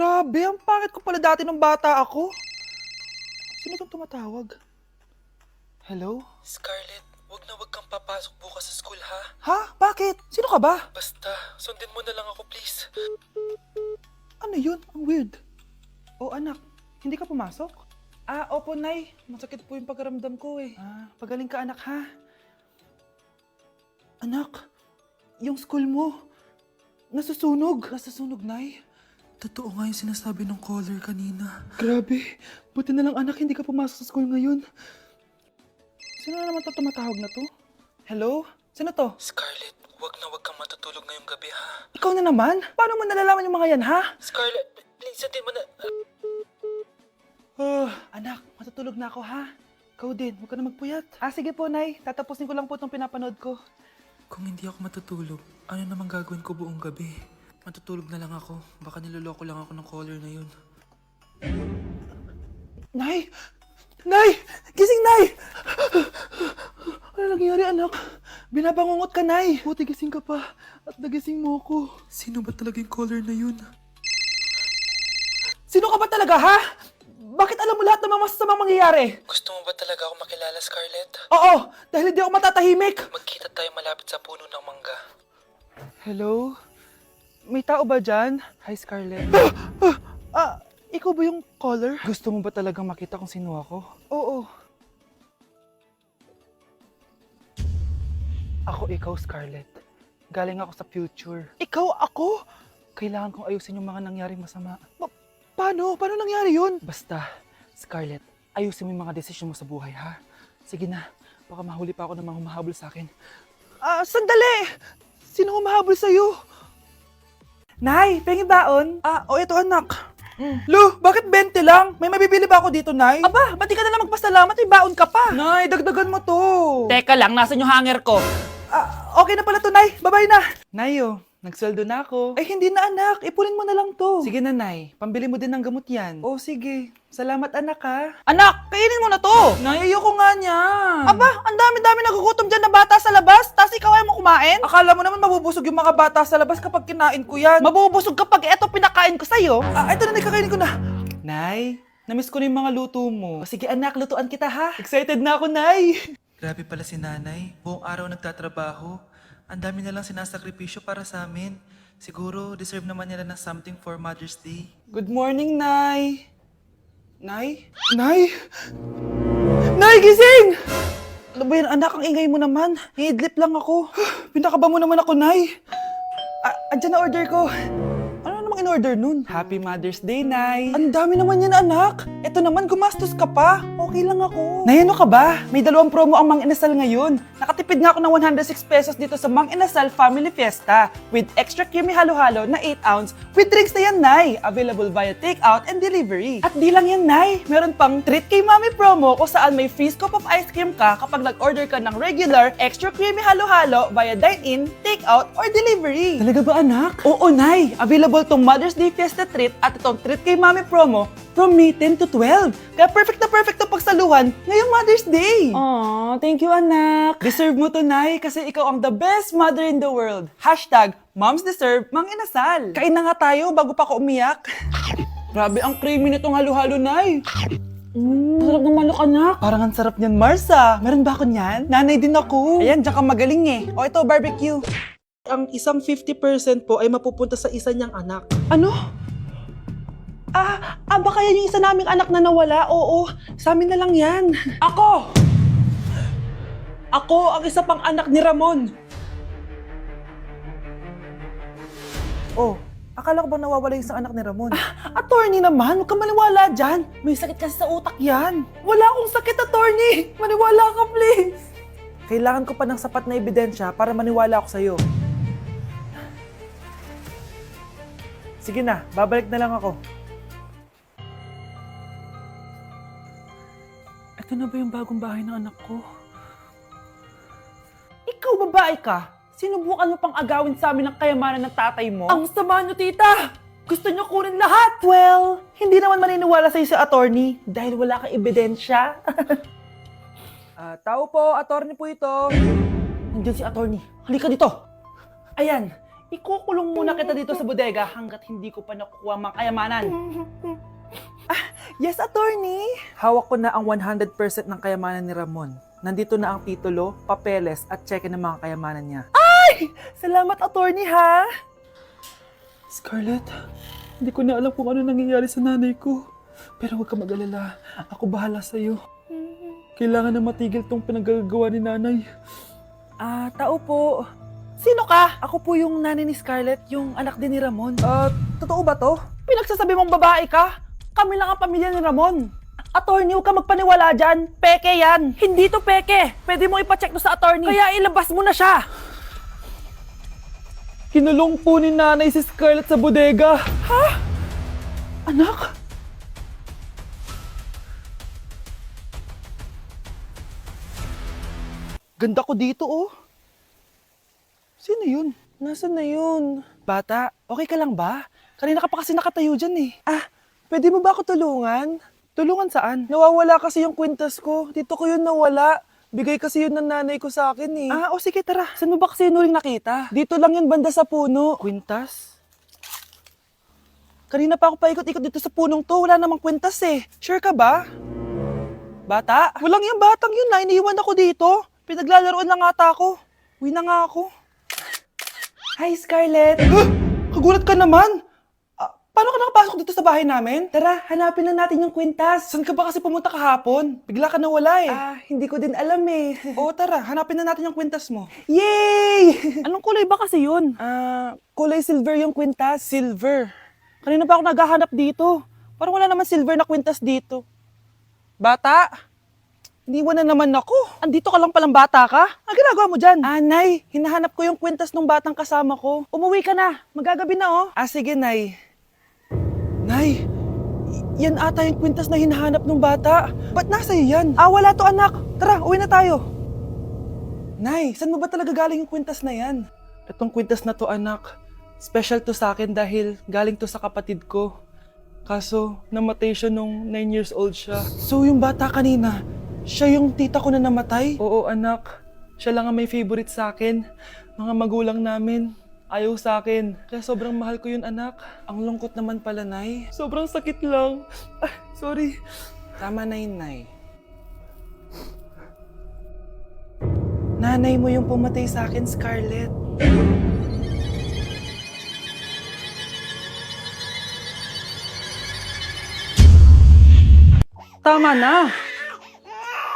Grabe, ang pangit ko pala dati nung bata ako. Sino itong tumatawag? Hello? Scarlett, wag kang papasok bukas sa school ha. Ha? Bakit? Sino ka ba? Basta, sundin mo na lang ako please. Ano yun? Ang weird. Oh anak, hindi ka pumasok? Opo Nay. Masakit po yung pagkaramdam ko eh. Pagaling ka anak ha. Anak, yung school mo, nasusunog. Nasusunog, Nay. Totoo nga yung sinasabi ng caller kanina. Grabe. Buti na lang anak, hindi ka pumasok sa school ngayon. Sino na naman tumatawag na to? Hello? Sino to? Scarlett, wag kang matutulog ngayong gabi ha. Ikaw na naman? Paano mo nalalaman yung mga yan, ha? Scarlett, please sundin mo na. Anak, matutulog na ako, ha? Ikaw din, huwag ka na magpuyat. Sige po, Nay. Tatapusin ko lang po itong pinapanood ko. Kung hindi ako matutulog, ano namang gagawin ko buong gabi? Matutulog na lang ako. Baka niloloko lang ako ng caller na yun. Nay! Nay! Gising, Nay! Ano nangyari, anak? Binabangungot ka, Nay. Buti gising ka pa. At nagising mo ako. Sino ba talaga yung caller na yun? Sino ka ba talaga, ha? Bakit alam mo lahat ng mga masasamang mangyayari? Gusto mo ba talaga ako makilala, Scarlett? Oo, dahil hindi ako matatahimik. Magkita tayo malapit sa puno ng mangga. Hello? May tao ba dyan? Hi, Scarlett. Ikaw ba yung caller? Gusto mo ba talagang makita kung sino ako? Oo. Ako ikaw, Scarlett. Galing ako sa future. Ikaw ako? Kailangan kong ayusin yung mga nangyaring masama. Paano? Paano nangyari yun? Basta, Scarlett, ayusin mo yung mga desisyon mo sa buhay, ha? Sige na, baka mahuli pa ako ng mga humahabol sa akin. Sandali! Sino humahabol sa'yo? Nay, pengi baon? Ito anak. Lu, bakit 20 lang? May mabibili ba ako dito, Nay? Aba, ba't di ka na lang magpasalamat? May baon ka pa. Nay, dagdagan mo to. Teka lang, nasan yung hanger ko? Okay na pala to, Nay. Bye-bye na. Nayo, nagsweldo na ako. Ay, hindi na, anak. Ipunin mo na lang to. Sige na, Nay. Pambili mo din ng gamot yan. Oh, sige. Salamat, anak, ha. Anak, kainin mo na to. Nay, ayoko nga niyan. Aba, ang dami-dami nagugutom dyan na bata sa labas, tas ikaw ay mo kumain? Akala mo naman mabubusog yung mga bata sa labas kapag kinain ko yan. Mabubusog kapag eto pinakain ko sa'yo. Ito na, nakakainin ko na. Nay, namiss ko na yung mga luto mo. Sige, anak, lutuan kita, ha. Excited na ako, Nay. Grabe pala si nanay. Buong araw nagtatrabaho. Ang dami na lang sinasakripisyo para sa amin. Siguro, deserve naman nila ng something for Mother's Day. Good morning, Nay. Nay? Nay? Nay, gising! Ano ba yan, anak? Ang ingay mo naman. Hihidlip lang ako. Pinakaba mo naman ako, Nay. Andyan na order ko. Ano namang in-order nun? Happy Mother's Day, Nay. Ang dami naman yan, anak. Ito naman, gumastos ka pa. Okay lang ako. Nay, ano ka ba? May 2 promo ang Mang Inasal ngayon. Nakatipid nga ako ng 106 pesos dito sa Mang Inasal Family Fiesta with extra creamy halo-halo na 8 ounce with drinks na yan, Nay. Available via takeout and delivery. At di lang yan, Nay. Meron pang Treat kay Mami promo kung saan may free scoop of ice cream ka kapag nag-order ka ng regular extra creamy halo-halo via dine-in, takeout, or delivery. Talaga ba, anak? Oo, Nay. Available tong Mother's Day Fiesta Treat at itong Treat kay Mami promo from May 10 to 12. Kaya perfect na pagsaluhan ngayong Mother's Day. Aww, thank you, anak. Deserve mo to, Nay, kasi ikaw ang the best mother in the world. Hashtag, Moms Deserve Mang Inasal. Kain na nga tayo bago pa ako umiyak. Grabe ang creamy nitong halo-halo, Nay. Sarap ng manok, anak. Parang ang sarap niyan, Marsa. Meron ba ako niyan? Nanay din ako. Ayan, diyan ka magaling eh. O ito, barbecue. Ang isang 50% po ay mapupunta sa isa niyang anak. Ano? Baka yan yung isa naming anak na nawala. Oo, sa amin na lang yan. Ako! Ako ang isa pang anak ni Ramon. Oh, akala ko ba nawawala yung isang anak ni Ramon? Attorney naman, huwag ka maniwala dyan. May sakit kasi sa utak yan. Wala akong sakit, attorney. Maniwala ka, please. Kailangan ko pa ng sapat na ebidensya para maniwala ako sa'yo. Sige na, babalik na lang ako. Ito na ba yung bagong bahay ng anak ko? Ikaw, babae ka? Sinubukan mo pang agawin sa amin ang kayamanan ng tatay mo? Ang sama nyo, tita! Gusto nyo kunin lahat! Well, hindi naman maniniwala sa'yo si attorney dahil wala kang ebidensya. Tao po, attorney po ito. Nandiyan si attorney. Halika dito. Ayan, Ikukulong muna kita dito sa bodega hanggat hindi ko pa nakukuha ang mga kayamanan. Yes, attorney. Hawak ko na ang 100% ng kayamanan ni Ramon. Nandito na ang titulo, papeles at cheque ng mga kayamanan niya. Ay! Salamat, attorney, ha? Scarlett, hindi ko na alam kung ano nangyayari sa nanay ko. Pero huwag ka mag-alala. Ako bahala sa'yo. Kailangan na matigil tong pinagagawa ni nanay. Tao po. Sino ka? Ako po yung nanay ni Scarlett, yung anak din ni Ramon. Totoo ba to? Pinagsasabi mong babae ka? Kami lang ang pamilya ni Ramon. Attorney, huwag ka magpaniwala dyan. Peke yan. Hindi to peke. Pwede mo ipacheck to sa attorney. Kaya ilabas mo na siya. Kinulong po ni nanay si Scarlett sa bodega. Ha? Anak? Ganda ko dito, oh. Sino yun? Nasaan na yun? Bata, okay ka lang ba? Kanina ka pa kasi nakatayo dyan eh. Pwede mo ba ako tulungan? Tulungan saan? Nawawala kasi yung kwintas ko. Dito ko yun nawala. Bigay kasi yun ng nanay ko sa akin eh. Sige tara. Saan mo ba kasi yun uling nakita? Dito lang yun banda sa puno. Kwintas? Kanina pa ako paikot-ikot dito sa punong to. Wala namang kwintas eh. Sure ka ba? Bata? Walang yung batang yun na. Iniiwan ako dito. Pinaglalaroan lang ata ako. Uwi na nga ako. Hi, Scarlett. Kagulat ka naman. Paano ka nakapasok dito sa bahay namin? Tara, hanapin lang natin yung kwintas. Saan ka ba kasi pumunta kahapon? Bigla ka nawala eh. Hindi ko din alam eh. Oo, tara, hanapin na natin yung kwintas mo. Yay! Anong kulay ba kasi yun? Kulay silver yung kwintas. Silver? Kanina pa ako naghahanap dito. Parang wala naman silver na kwintas dito. Bata? Iniwan na naman ako. Andito ka lang palang bata ka? Ang ginagawa mo dyan? Nay, hinahanap ko yung kwintas ng batang kasama ko. Umuwi ka na. Magagabi na oh. Sige, Nay. Nay, yan ata yung kwintas na hinahanap ng bata. Ba't nasa iyo yan? Wala to anak. Tara, uwi na tayo. Nay, saan mo ba talaga galing yung kwintas na yan? Itong kwintas na to anak, special to sa akin dahil galing to sa kapatid ko. Kaso, namatay siya nung 9 years old siya. So yung bata kanina, siya yung tita ko na namatay? Oo anak, siya lang ang may favorite sa akin. Mga magulang namin. Ayaw sa akin. Kaya sobrang mahal ko yun, anak. Ang lungkot naman pala, Nay. Sobrang sakit lang. Sorry. Tama na yun, Nay. Nanay mo yung pumatay sa akin, Scarlett. Tama na.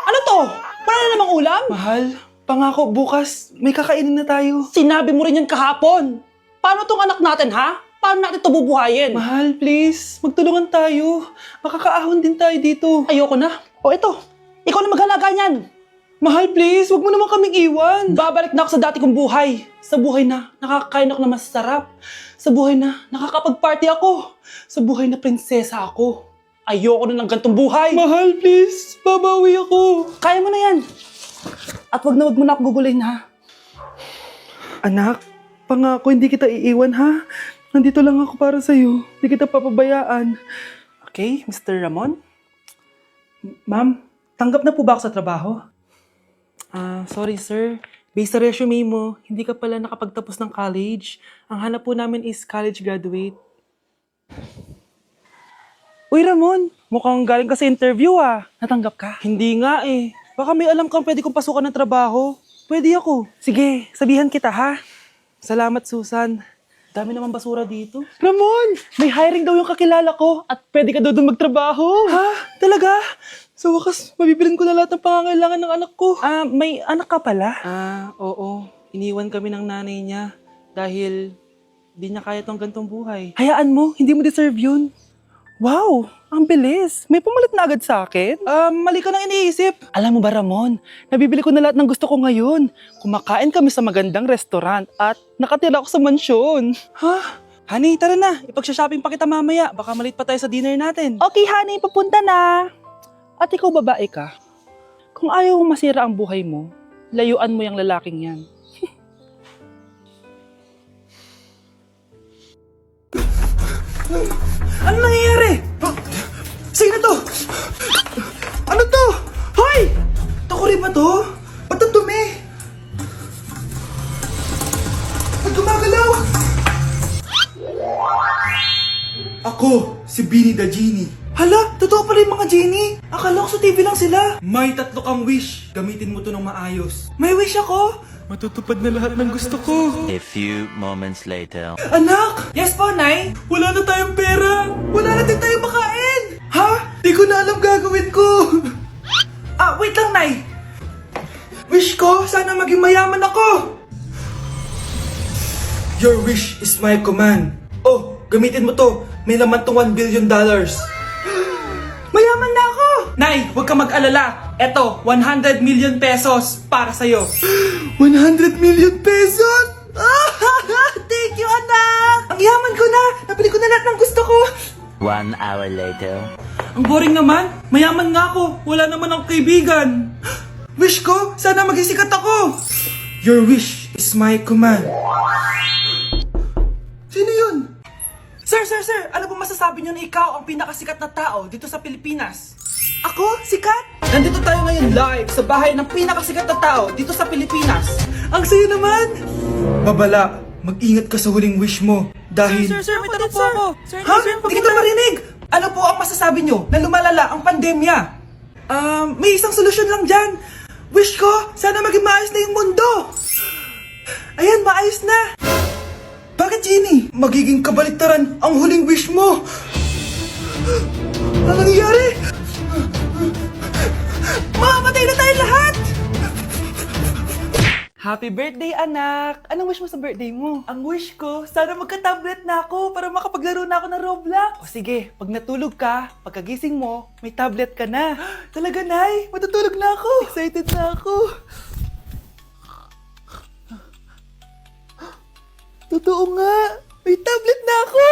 Ano to? Wala na namang ulam? Mahal, pangako bukas may kakainin na tayo. Sinabi mo rin yan kahapon. Paano tong anak natin, ha? Paano natin ito bubuhayin? Mahal, please. Magtulungan tayo. Makakaahon din tayo dito. Ayoko na. O ito, ikaw na maghalaga niyan. Mahal, please. Huwag mo naman kaming iwan. Babalik na ako sa dati kong buhay. Sa buhay na nakakain ako na masarap. Sa buhay na nakakapag-party ako. Sa buhay na prinsesa ako. Ayoko na ng gantong buhay. Mahal, please. Babawi ako. Kaya mo na yan. At wag na ako gugulayin, ha? Anak, pangako hindi kita iiwan, ha? Nandito lang ako para sa'yo. Hindi kita papabayaan. Okay, Mr. Ramon? Ma'am, tanggap na po ba ako sa trabaho? Sorry sir. Based sa resume mo, hindi ka pala nakapagtapos ng college. Ang hanap po namin is college graduate. Uy Ramon, mukhang galing ka sa interview ah. Natanggap ka? Hindi nga eh. Baka may alam kang pwede kong pasukan ng trabaho. Pwede ako. Sige, sabihan kita ha. Salamat Susan. Dami naman basura dito. Ramon, may hiring daw yung kakilala ko at pwede ka daw doon magtrabaho. Ha? Talaga? Sa wakas, mabibilin ko na lahat ng pangangailangan ng anak ko. May anak ka pala? Oo. Iniwan kami ng nanay niya dahil di niya kaya tong gantong buhay. Hayaan mo, hindi mo deserve yun. Wow, ang bilis. May pumalit na agad sa akin? Mali ka nang iniisip. Alam mo ba Ramon, nabibili ko na lahat ng gusto ko ngayon. Kumakain kami sa magandang restaurant at nakatira ako sa mansyon. Ha? Honey, tara na. Ipag-shopping pa kita mamaya. Baka malit pa tayo sa dinner natin. Okay, honey. Papunta na. At ikaw babae ka. Kung ayaw mong masira ang buhay mo, layuan mo yung lalaking yan. Ano nangyayari? Sino to? Ano to? Hoy! Takuri ba to? Ba't ang dumi? Ba't gumagalaw? si Beanie the Genie. Hala, totoo pala yung mga genie. Akala ko sa TV lang sila. May 3 kang wish. Gamitin mo to ng maayos. May wish ako. Matutupad na lahat ng gusto ko. A few moments later. Anak! Yes po, Nay. Wala na tayong pera. Wala na din tayo makain. Ha? Di ko na alam gagawin ko. Wait lang, Nay. Wish ko, sana maging mayaman ako. Your wish is my command. Oh, gamitin mo to. May laman tong $1 billion. Mayaman na ako. Nay, huwag ka mag-alala. Eto, 100 million pesos para sa'yo. 100 million pesos? Thank you, anak. Ang yaman ko na. Nabili ko na lahat ng gusto ko. 1 hour later. Ang boring naman. Mayaman nga ako. Wala naman akong kaibigan. Wish ko, sana maging sikat ako. Your wish is my command. Sino yun? Sir, ano po masasabi niyo na ikaw ang pinakasikat na tao dito sa Pilipinas? Ako? Sikat? Nandito tayo ngayon live sa bahay ng pinakasikat na tao dito sa Pilipinas. Ang sayo naman. Babala, mag-ingat ka sa huling wish mo. Dahil... Sir, may tanong po ako. Sir, Ha? Hindi kita marinig. Ano po ang masasabi niyo na lumalala ang pandemya? May isang solusyon lang dyan. Wish ko, sana maging maayos na yung mundo. Ayan, maayos na. Bakit, Genie? Magiging kabaliktaran ang huling wish mo. Ano nangyayari? Mamamatay na tayo lahat. Happy birthday, anak! Anong wish mo sa birthday mo? Ang wish ko, sana magka-tablet na ako para makapaglaro na ako ng Roblox. O sige, pag natulog ka, pagkagising mo, may tablet ka na. Talaga, Nay? Matutulog na ako. Excited na ako. Totoo nga. May tablet na ako.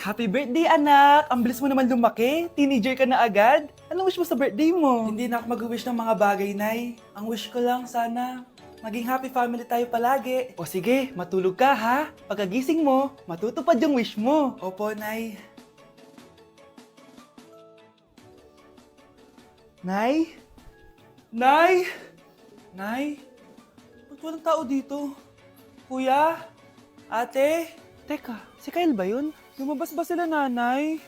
Happy birthday, anak! Ang bilis mo naman lumaki. Teenager ka na agad. Anong wish mo sa birthday mo? Hindi na ako mag-wish ng mga bagay, Nay. Ang wish ko lang, sana maging happy family tayo palagi. O sige, matulog ka ha. Pagkagising mo, matutupad yung wish mo. Opo, Nay. Nay? Nay? Nay? Ba't walang tao dito? Kuya? Ate? Teka, si Kyle ba yun? Lumabas ba sila, Nanay?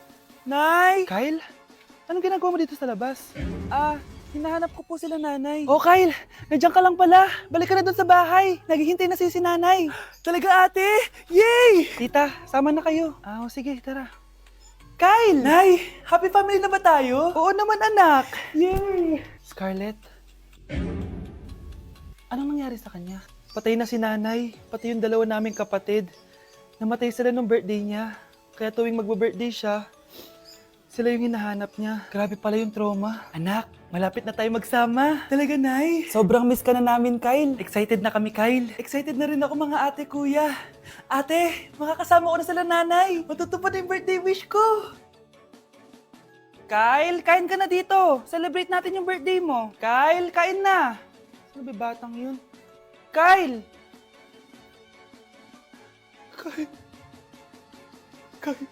Nay? Kyle? Anong ginagawa mo dito sa labas? Hinahanap ko po sila, Nanay. Oh, Kyle! Nandiyan ka lang pala. Balik ka na doon sa bahay. Naghihintay na si nanay. Talaga, ate? Yay! Tita, sama na kayo. Sige, tara. Kyle! Nay, happy family na ba tayo? Oo naman, anak. Yay! Scarlett, anong nangyari sa kanya? Patay na si nanay, pati yung dalawa naming kapatid. Namatay sila nung birthday niya. Kaya tuwing magbe-birthday siya, sila yung hinahanap niya. Grabe pala yung trauma. Anak, malapit na tayo magsama. Talaga, Nay? Sobrang miss ka na namin, Kyle. Excited na kami, Kyle. Excited na rin ako, mga ate, kuya. Ate, makakasama ko na sila, Nanay. Matutupad na yung birthday wish ko. Kyle, kain ka na dito. Celebrate natin yung birthday mo. Kyle, kain na. Sino ba batang yun? Kyle! Kyle.